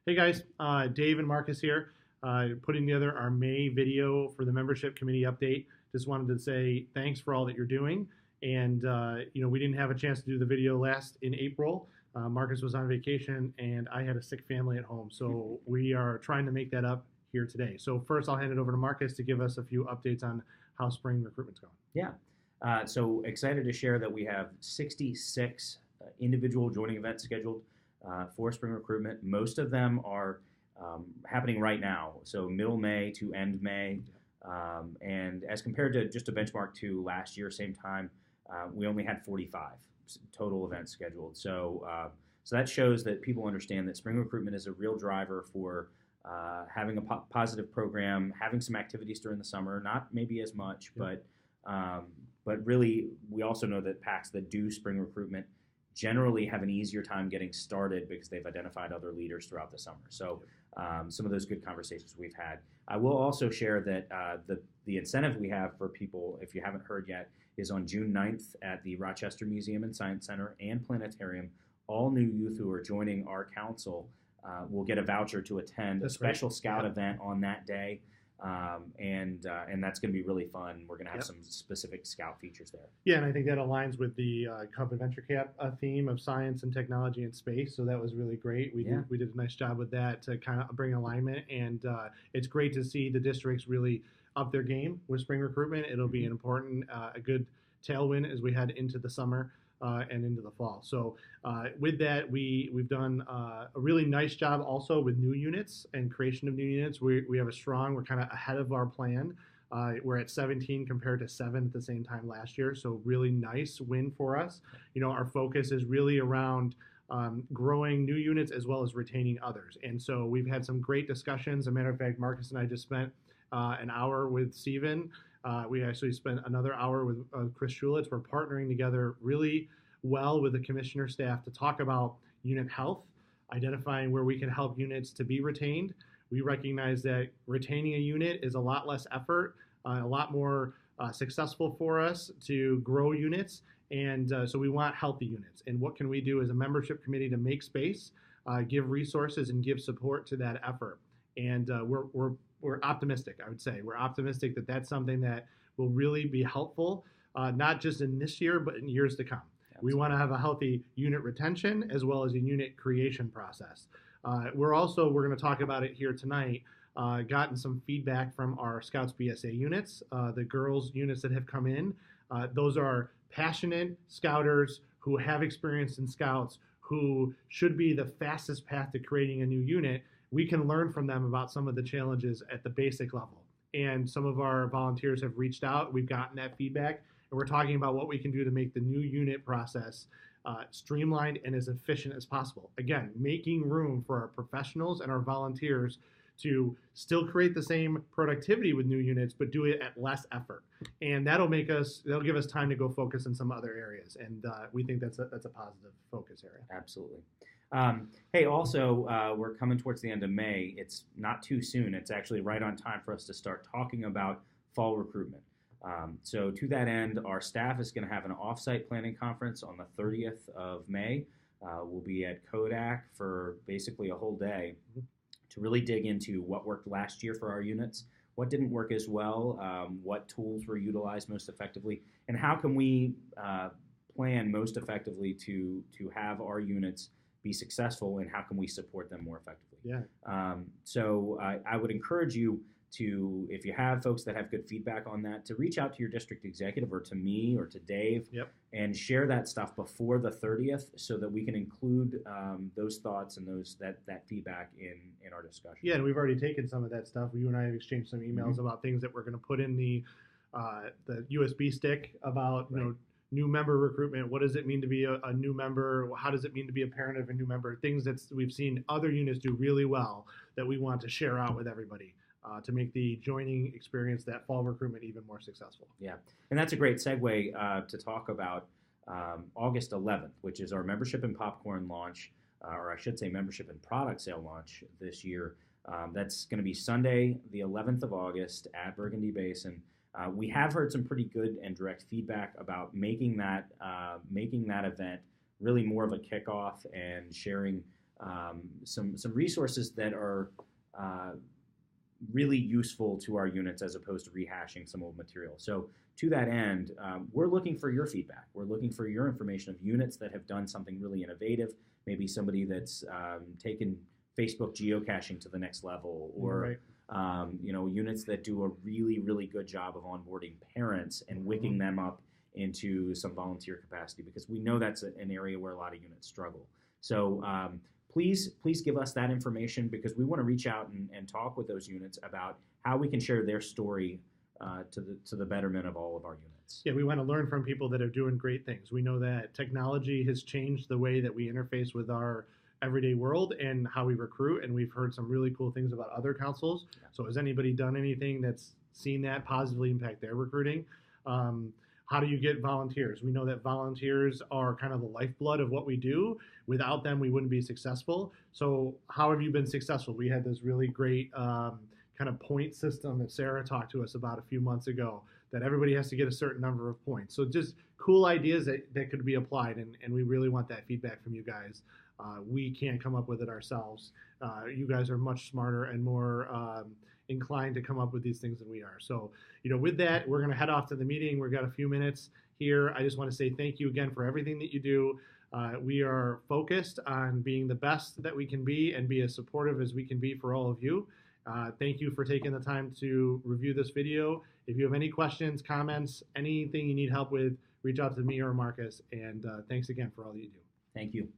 Hey guys, Dave and Marcus here, putting together our May video for the membership committee update. Just wanted to say thanks for all that you're doing. And we didn't have a chance to do the video last in April. Marcus was on vacation, and I had a sick family at home, so we are trying to make that up here today. So first, I'll hand it over to Marcus to give us a few updates on how spring recruitment's going. Yeah. So excited to share that we have 66 individual joining events scheduled for spring recruitment. Most of them are happening right now, so middle May to end May. And as compared to just a benchmark to last year, same time, we only had 45 total events scheduled. So that shows that people understand that spring recruitment is a real driver for having a positive program, having some activities during the summer, not maybe as much, but really we also know that PACs that do spring recruitment generally have an easier time getting started because they've identified other leaders throughout the summer. So some of those good conversations we've had. I will also share that the incentive we have for people, if you haven't heard yet, is on June 9th at the Rochester Museum and Science Center and Planetarium. All new youth who are joining our council will get a voucher to attend a special scout event on that day. And that's going to be really fun. We're going to have some specific scout features there. Yeah, and I think that aligns with the Cub Adventure Cap theme of science and technology and space. So that was really great. We did a nice job with that to kind of bring alignment, and it's great to see the districts really up their game with spring recruitment. It'll be an important, a good tailwind as we head into the summer. And into the fall. So with that, we've done a really nice job also with new units and creation of new units. We have we're kind of ahead of our plan. We're at 17 compared to 7 at the same time last year. So really nice win for us. Our focus is really around growing new units as well as retaining others. And so we've had some great discussions. As a matter of fact, Marcus and I just spent an hour with Steven. We actually spent another hour with Chris Schulitz. We're partnering together really well with the commissioner staff to talk about unit health, identifying where we can help units to be retained. We recognize that retaining a unit is a lot less effort, a lot more successful for us to grow units. And so we want healthy units. And what can we do as a membership committee to make space, give resources, and give support to that effort? And we're optimistic, I would say. We're optimistic that that's something that will really be helpful, not just in this year, but in years to come. Absolutely. We want to have a healthy unit retention as well as a unit creation process. We're going to talk about it here tonight, gotten some feedback from our Scouts BSA units, the girls units that have come in. Those are passionate Scouters who have experience in Scouts, who should be the fastest path to creating a new unit. We can learn from them about some of the challenges at the basic level. And some of our volunteers have reached out. We've gotten that feedback, and we're talking about what we can do to make the new unit process streamlined and as efficient as possible. Again, making room for our professionals and our volunteers to still create the same productivity with new units, but do it at less effort. And that'll give us time to go focus in some other areas. And we think that's a positive focus area. Absolutely. Hey, also, we're coming towards the end of May. It's not too soon. It's actually right on time for us to start talking about fall recruitment. So to that end, our staff is going to have an offsite planning conference on the 30th of May. We'll be at Kodak for basically a whole day to really dig into what worked last year for our units, what didn't work as well, what tools were utilized most effectively, and how can we plan most effectively to have our units be successful, and how can we support them more effectively. So I would encourage you to, if you have folks that have good feedback on that, to reach out to your district executive or to me or to Dave and share that stuff before the 30th so that we can include those thoughts and that feedback in our discussion. Yeah, and we've already taken some of that stuff. You and I have exchanged some emails about things that we're going to put in the USB stick about new member recruitment. What does it mean to be a new member? How does it mean to be a parent of a new member? Things that we've seen other units do really well that we want to share out with everybody to make the joining experience, that fall recruitment, even more successful. Yeah, and that's a great segue to talk about August 11th, which is our membership and popcorn launch, or I should say membership and product sale launch this year. That's going to be Sunday, the 11th of August at Burgundy Basin. We have heard some pretty good and direct feedback about making that event really more of a kickoff and sharing some resources that are really useful to our units as opposed to rehashing some old material. So to that end, we're looking for your feedback. We're looking for your information of units that have done something really innovative, maybe somebody that's taken Facebook geocaching to the next level, or units that do a really, really good job of onboarding parents and wicking them up into some volunteer capacity, because we know that's an area where a lot of units struggle. So please give us that information, because we want to reach out and talk with those units about how we can share their story to the betterment of all of our units. Yeah, we want to learn from people that are doing great things. We know that technology has changed the way that we interface with our everyday world and how we recruit, and we've heard some really cool things about other councils. Yeah. So has anybody done anything that's seen that positively impact their recruiting? How do you get volunteers? We know that volunteers are kind of the lifeblood of what we do. Without them, we wouldn't be successful. So how have you been successful? We had this really great kind of point system that Sarah talked to us about a few months ago, that everybody has to get a certain number of points. So just cool ideas that could be applied, and we really want that feedback from you guys. We can't come up with it ourselves. You guys are much smarter and more inclined to come up with these things than we are. So, with that, we're going to head off to the meeting. We've got a few minutes here. I just want to say thank you again for everything that you do. We are focused on being the best that we can be and be as supportive as we can be for all of you. Thank you for taking the time to review this video. If you have any questions, comments, anything you need help with, reach out to me or Marcus. And thanks again for all that you do. Thank you.